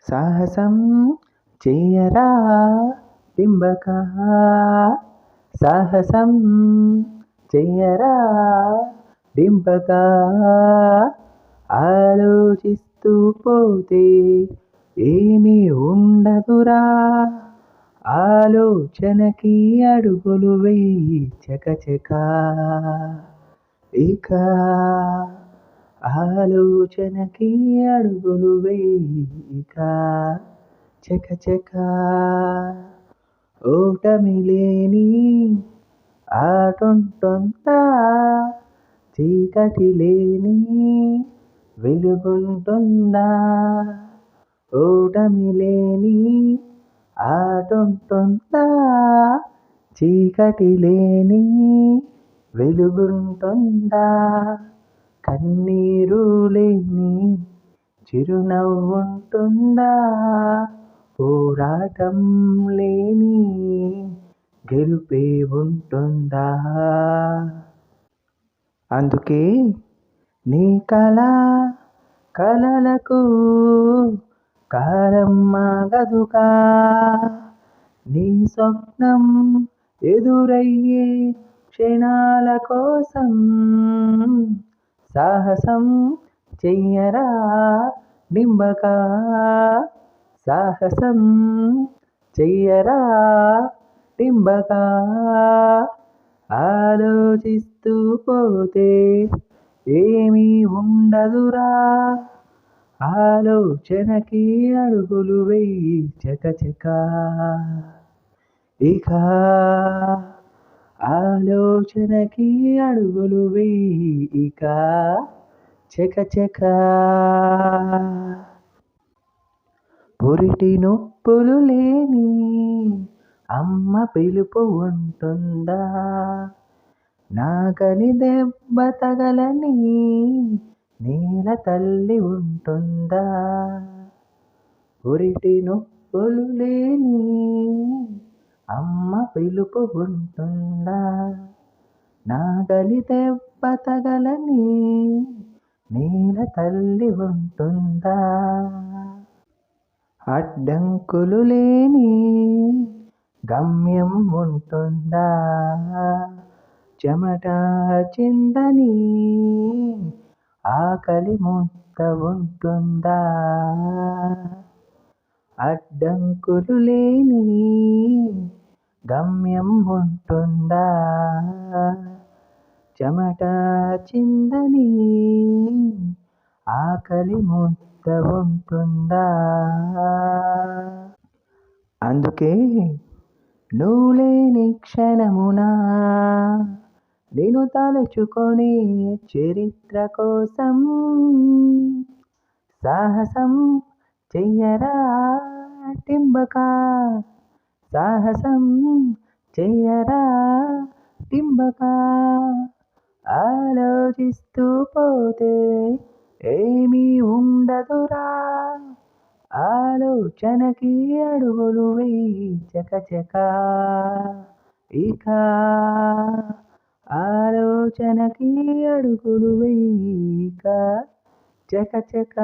సాహసం చెయ్యరా డింబక, సాహసం చెయ్యరా డింబక, ఆలోచిస్తూ పోతే ఏమీ ఉండదురా, ఆలోచనకి అడుగులు వెయ్యి చకచక, ఇక ఆలోచనకి అడుగులు వెయ్యి ఇక చకచక. ఓటమి లేని ఆటుంటుందా, చీకటి లేని వెలుగుంటుందా, ఓటమి లేని ఆటుంటుందా, చీకటి లేని వెలుగుంటుందా, కన్నీరు లేని చిరునవ్వుంటుందా, పోరాటం లేని గెలుపే ఉంటుందా. అందుకే నీ కలలకు కాలం ఆగదుగా, నీ స్వప్నం ఎదురయ్యే క్షణాల కోసం సాహసం చెయ్యరా డింబక, సాహసం చెయ్యరా డింబక, ఆలోచిస్తూ పోతే ఏమీ ఉండదురా, ఆలోచనకి అడుగులు వెయ్యి చకచక, ఇక ఆలోచనకి అడుగులు వెయ్యి ఇక చకచక. పురిటి నొప్పులు లేని అమ్మ పిలుపు ఉంటుందా, నాగలి దెబ్బ తగలని నేల తల్లి ఉంటుందా, పురిటి నొప్పులు లేని అమ్మ పిలుపు ఉంటుందా, నాగలి దెబ్బ తగలని నేల తల్లి ఉంటుందా, అడ్డంకులు లేని గమ్యం ఉంటుందా, చెమట చిందని ఆకలి ముద్ద ఉంటుందా, అడ్డంకులు లేని గమ్యం ఉంటుందా, చెమట చిందని ఆకలి ముద్ద ఉంటుందా. అందుకే నువ్వు లేని క్షణమునా నేను తలుచుకొని చరిత్ర కోసం సాహసం చెయ్యరా డింబక, సాహసం చెయ్యరా డింబక, ఆలోచిస్తూ పోతే ఏమీ ఉండదురా, ఆలోచనకి అడుగులు వెయ్యి చకచక, ఇక ఆలోచనకి అడుగులు వెయ్యి ఇక చకచక.